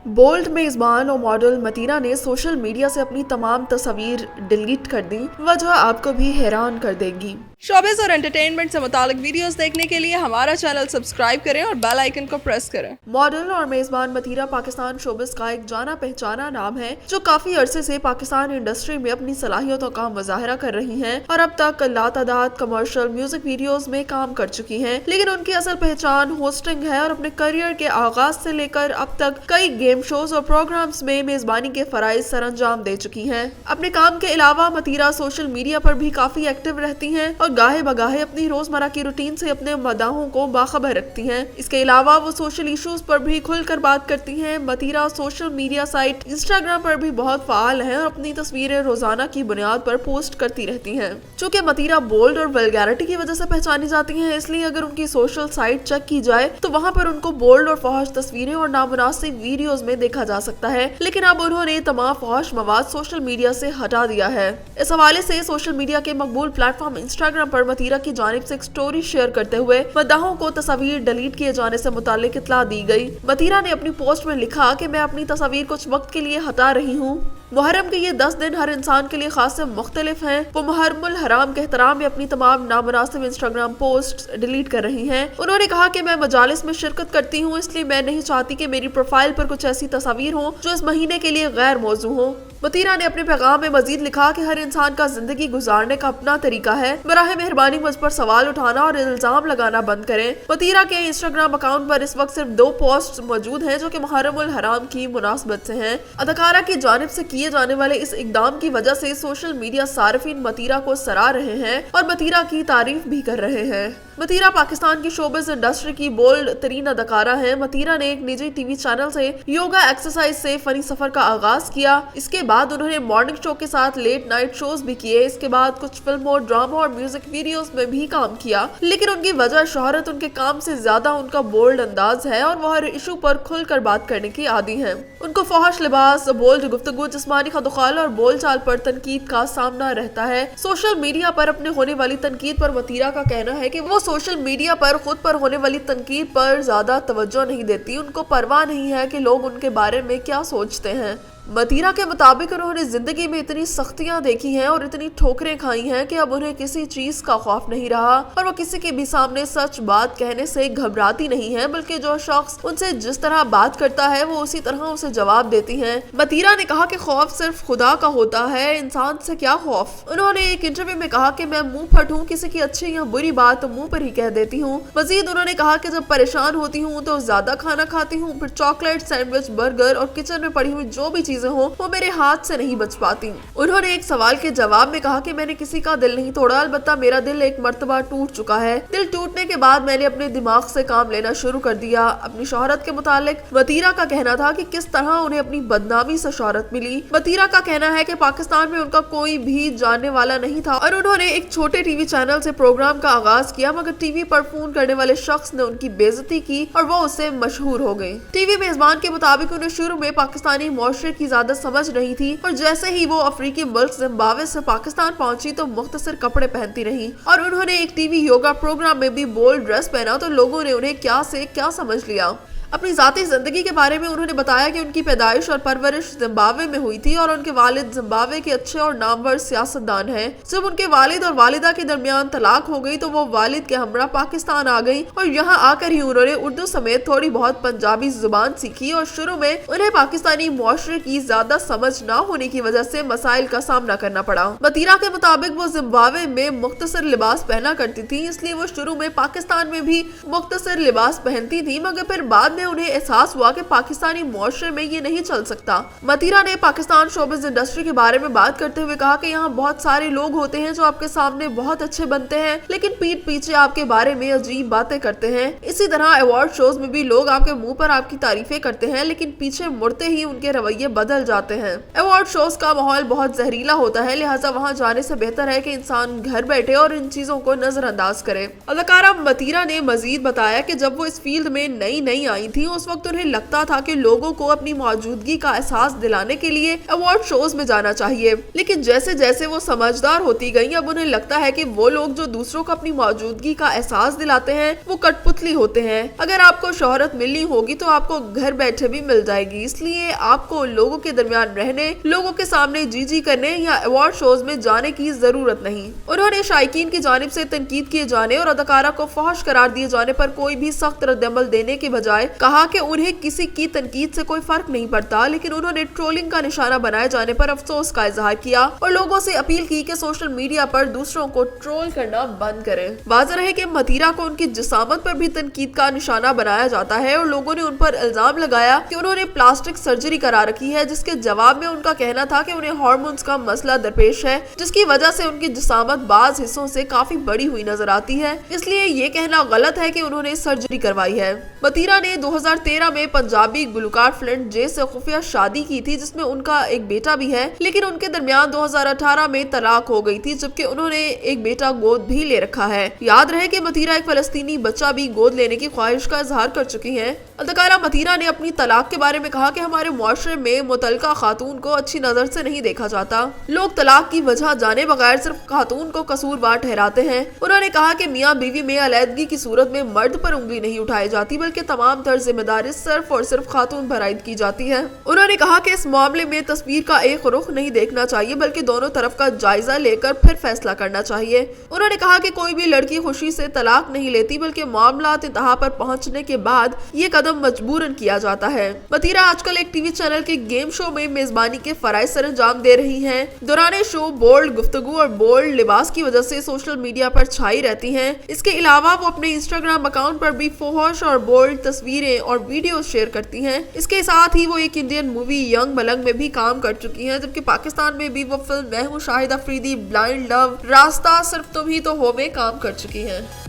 Bold मेजबान और model मतीरा ने सोशल मीडिया से अपनी तमाम तस्वीर डिलीट कर दी। वजह आपको भी हैरान कर देगी। शोबिज़ और एंटरटेनमेंट से मुतालिक वीडियोस देखने के लिए हमारा चैनल सब्सक्राइब करें और बेल आइकन को प्रेस करें। मॉडल और मेजबान मतीरा पाकिस्तान शोबिज़ का एक जाना पहचाना नाम है जो काफी अरसे से पाकिस्तान इंडस्ट्री में अपनी सलाहियतों का मुजाहरा कर रही हैं और अब तक लातादाद कमर्शियल म्यूजिक वीडियोस में काम कर चुकी हैं। लेकिन उनकी असल पहचान होस्टिंग है और अपने करियर के आगाज से लेकर अब तक कई गेम शोज और प्रोग्राम्स में मेजबानी के फराइज सरअंजाम दे चुकी हैं। अपने काम के अलावा मतीरा सोशल मीडिया पर भी काफी एक्टिव रहती हैं और गाहे बगाहे अपनी रोजमर्रा की रूटीन से अपने मदाहों को बाखबर रखती हैं। इसके अलावा वो सोशल इश्यूज पर भी खुलकर बात करती हैं। मतीरा सोशल मीडिया साइट इंस्टाग्राम पर भी बहुत फाल हैं और अपनी तस्वीरें रोजाना की बुनियाद पर पोस्ट करती रहती हैं। चूँकि मतीरा बोल्ड और वल्गैरिटी की वजह से पहचानी जाती हैं, इसलिए अगर उनकी सोशल साइट चेक की जाए तो वहाँ पर उनको बोल्ड और फहश तस्वीरें और नामुनासिब वीडियोज में देखा जा सकता है। लेकिन अब उन्होंने तमाम फहश मवाद सोशल मीडिया से हटा दिया है। इस हवाले से सोशल मीडिया के मकबूल प्लेटफॉर्म इंस्टाग्राम पर मतीरा की जानिब से एक स्टोरी शेयर करते हुए मद्दाहों को तस्वीर डिलीट किए जाने से मुतालिक इत्तला दी गई। मतीरा ने अपनी पोस्ट में लिखा कि मैं अपनी तस्वीर कुछ वक्त के लिए हटा रही हूँ। मुहर्रम के ये 10 दिन हर इंसान के लिए खास से मुख्तलिफ हैं। वो मुहर्रमुल हराम के एहतराम में अपनी तमाम नामुनासिब इंस्टाग्राम पोस्ट डिलीट कर रही हैं। उन्होंने कहा कि मैं मजालिस में शिरकत करती हूँ, इसलिए मैं नहीं चाहती कि मेरी प्रोफाइल पर कुछ ऐसी तस्वीर हो जो इस महीने के लिए गैर मौजू हो। मतीरा ने अपने पैगाम में मजीद लिखा कि हर इंसान का जिंदगी गुजारने का अपना तरीका है। बराह मेहरबानी मुझ पर सवाल उठाना और इल्जाम लगाना बंद करें। मतीरा के इंस्टाग्राम अकाउंट पर इस वक्त सिर्फ 2 पोस्ट मौजूद हैं जो कि मुहर्रमुल हराम की मुनासबत से हैं। अदाकारा की जानिब से किए जाने वाले इस इकदाम की वजह से सोशल मीडिया सारिफीन मतीरा को सराह रहे हैं और मतीरा की तारीफ भी कर रहे हैं। मतीरा पाकिस्तान की शोबिज़ इंडस्ट्री की बोल्ड तरीन अदाकारा है। मतीरा ने एक निजी टीवी चैनल से योगा एक्सरसाइज से फनी सफर का आगाज किया। इसके बाद उन्होंने मॉर्निंग शो के साथ लेट नाइट शोज भी किए। इसके बाद कुछ फिल्मों, ड्रामा और म्यूजिक वीडियोस में भी काम किया। लेकिन उनकी वजह शोहरत उनके काम से ज्यादा उनका बोल्ड अंदाज है और वो हर इशू पर खुलकर बात करने की आदी हैं। उनको फहश लिबास, बोल्ड गुफ्तगू, जिस्मानी खदुखाल और बोल चाल पर तनकीद का सामना रहता है। सोशल मीडिया पर अपने होने वाली तनकीद पर मतीरा का कहना है कि वो सोशल मीडिया पर खुद पर होने वाली तनकीद पर ज्यादा तवज्जो नहीं देती। उनको परवाह नहीं है कि लोग उनके बारे में क्या सोचते हैं। मतीरा के मुताबिक उन्होंने जिंदगी में इतनी सख्तियां देखी हैं और इतनी ठोकरें खाई हैं कि अब उन्हें किसी चीज का खौफ नहीं रहा और वो किसी के भी सामने सच बात कहने से घबराती नहीं है, बल्कि जो शख्स उनसे जिस तरह बात करता है वो उसी तरह उसे जवाब देती हैं। मतीरा ने कहा कि खौफ सिर्फ खुदा का होता है, इंसान से क्या खौफ। उन्होंने एक इंटरव्यू में कहा कि मैं मुंह फट हूँ, किसी की अच्छी या बुरी बात तो मुंह पर ही कह देती हूँ। मजीद उन्होंने कहा कि जब परेशान होती हूँ तो ज्यादा खाना खाती हूँ, फिर चॉकलेट, सैंडविच, बर्गर और किचन में पड़ी हुई जो भी हो वो मेरे हाथ से नहीं बच पाती। उन्होंने एक सवाल के जवाब में कहा कि मैंने किसी का दिल नहीं तोड़ा, अलबत्ता मेरा दिल एक मर्तबा टूट चुका है। दिल टूटने के बाद मैंने अपने दिमाग से काम लेना शुरू कर दिया। अपनी शोहरत के मुतालिक मतीरा का कहना था कि किस तरह उन्हें अपनी बदनामी से शोहरत मिली। मतीरा का कहना है कि पाकिस्तान में उनका कोई भी जानने वाला नहीं था और उन्होंने एक छोटे टीवी चैनल से प्रोग्राम का आगाज किया, मगर टीवी पर फोन करने वाले शख्स ने उनकी बेइज्जती की और वो उससे मशहूर हो गए। टीवी मेजबान के मुताबिक उन्हें शुरू में पाकिस्तानी मुआशरे की ज्यादा समझ नहीं थी और जैसे ही वो अफ्रीकी मुल्क जिम्बाब्वे से पाकिस्तान पहुंची तो मुख्तसर कपड़े पहनती रही और उन्होंने एक टीवी योगा प्रोग्राम में भी बोल्ड ड्रेस पहना तो लोगों ने उन्हें क्या से क्या समझ लिया। अपनी जाती जिंदगी के बारे में उन्होंने बताया कि उनकी पैदाइश और परवरिश जिम्बाब्वे में हुई थी और उनके वालिद जिम्बाब्वे के अच्छे और नामवर सियासतदान हैं। जब उनके वालिद और वालिदा के दरमियान तलाक हो गई तो वो वालिद के हमरा पाकिस्तान आ गई और यहाँ आकर ही उन्होंने उर्दू समेत थोड़ी बहुत पंजाबी जुबान सीखी और शुरू में उन्हें पाकिस्तानी मुआशरे की ज्यादा समझ न होने की वजह से मसाइल का सामना करना पड़ा। मतीरा के मुताबिक वो जिम्बाब्वे में मुख्तसर लिबास पहना करती थी, इसलिए वो शुरू में पाकिस्तान में भी मुख्तसर लिबास पहनती थी, मगर फिर बाद में उन्हें एहसास हुआ कि पाकिस्तानी मुआशरे में ये नहीं चल सकता। मतीरा ने पाकिस्तान शोबिज़ इंडस्ट्री के बारे में बात करते हुए कहा कि यहाँ बहुत सारे लोग होते हैं जो आपके सामने बहुत अच्छे बनते हैं लेकिन पीठ पीछे आपके बारे में अजीब बातें करते हैं। इसी तरह अवार्ड शोज में भी लोग आपके मुंह पर आपकी तारीफें करते हैं लेकिन पीछे मुड़ते ही उनके रवैये बदल जाते हैं। अवार्ड शोज का माहौल बहुत जहरीला होता है, लिहाजा वहाँ जाने से बेहतर है कि इंसान घर बैठे और इन चीजों को नजरअंदाज करे। अदाकारा मतीरा ने मजीद बताया कि जब वो इस फील्ड में नई नई आई रही थी, उस वक्त उन्हें लगता था कि लोगों को अपनी मौजूदगी का एहसास दिलाने के लिए अवार्ड शोज में जाना चाहिए, लेकिन जैसे जैसे वो समझदार होती गई अब उन्हें लगता है कि वो लोग जो दूसरों को अपनी मौजूदगी का एहसास दिलाते हैं वो कठपुतली होते हैं। अगर आपको शोहरत मिलनी होगी तो आपको घर बैठे भी मिल जाएगी, इसलिए आपको लोगों के दरमियान रहने, लोगों के सामने जी करने या अवार्ड शोज में जाने की जरूरत नहीं। उन्होंने शायकीन की जानिब से तनकीद किए जाने और अदाकारा को फहश करार दिए जाने पर कोई भी सख्त रद्दअमल देने के बजाय कहा कि उन्हें किसी की तनकीद से कोई फर्क नहीं पड़ता, लेकिन उन्होंने ट्रोलिंग का निशाना बनाए जाने पर अफसोस का इजहार किया और लोगों से अपील की कि सोशल मीडिया पर दूसरों को ट्रोल करना बंद करें। वाज़ेह है कि मतीरा को उनकी जिसामत पर भी तनकीद का निशाना बनाया जाता है और लोगों ने उन पर इल्जाम लगाया कि उन्होंने प्लास्टिक सर्जरी करा रखी है, जिसके जवाब में उनका कहना था कि उन्हें हार्मोन्स का मसला दरपेश है, जिसकी वजह से उनकी जिसामत बाज हिस्सों से काफी बड़ी हुई नजर आती है, इसलिए ये कहना गलत है कि उन्होंने सर्जरी करवाई है। मतीरा ने 2013 में पंजाबी गुलकार फ्लिंट जे से खुफिया शादी की थी, जिसमें उनका एक बेटा भी है, लेकिन उनके दरमियान 2018 में तलाक हो गई थी, जबकि उन्होंने एक बेटा गोद भी ले रखा है। याद रहे कि मतीरा एक फलस्तीनी बच्चा भी गोद लेने की ख्वाहिश का इजहार कर चुकी हैं। अदाकारा मतीरा ने अपनी तलाक के बारे में कहा कि हमारे मुआशरे में मुतल्लका खातून को अच्छी नजर से नहीं देखा जाता। लोग तलाक की वजह जाने बगैर सिर्फ खातून को कसूरवार ठहराते हैं। उन्होंने कहा कि मियां बीवी में अलैदगी की सूरत में मर्द पर उंगली नहीं उठाई जाती, बल्कि तमाम तर जिम्मेदारी सिर्फ और सिर्फ खातून पर आयद की जाती है। उन्होंने कहा कि इस मामले में तस्वीर का एक रुख नहीं देखना चाहिए, बल्कि दोनों तरफ का जायजा लेकर फिर फैसला करना चाहिए। उन्होंने कहा कि कोई भी लड़की खुशी से तलाक नहीं लेती, बल्कि मामलात इंतहा पर पहुंचने के बाद ये कदम मजबूरन किया जाता है। मतीरा आजकल एक टीवी चैनल के गेम शो में मेजबानी के फराइज सर अंजाम दे रही हैं। दौरान शो बोल्ड गुफ्तगू और बोल्ड लिबास की वजह से सोशल मीडिया पर छाई रहती हैं। इसके अलावा वो अपने इंस्टाग्राम अकाउंट पर भी फहश और बोल्ड तस्वीरें और वीडियो शेयर करती हैं। इसके साथ ही वो एक इंडियन मूवी यंग मलंग में भी काम कर चुकी हैं, जबकि पाकिस्तान में भी वो फिल्म मैं हूं शाहिद अफरीदी, ब्लाइंड लव, रास्ता, सिर्फ तुम ही तो हो में काम कर चुकी हैं।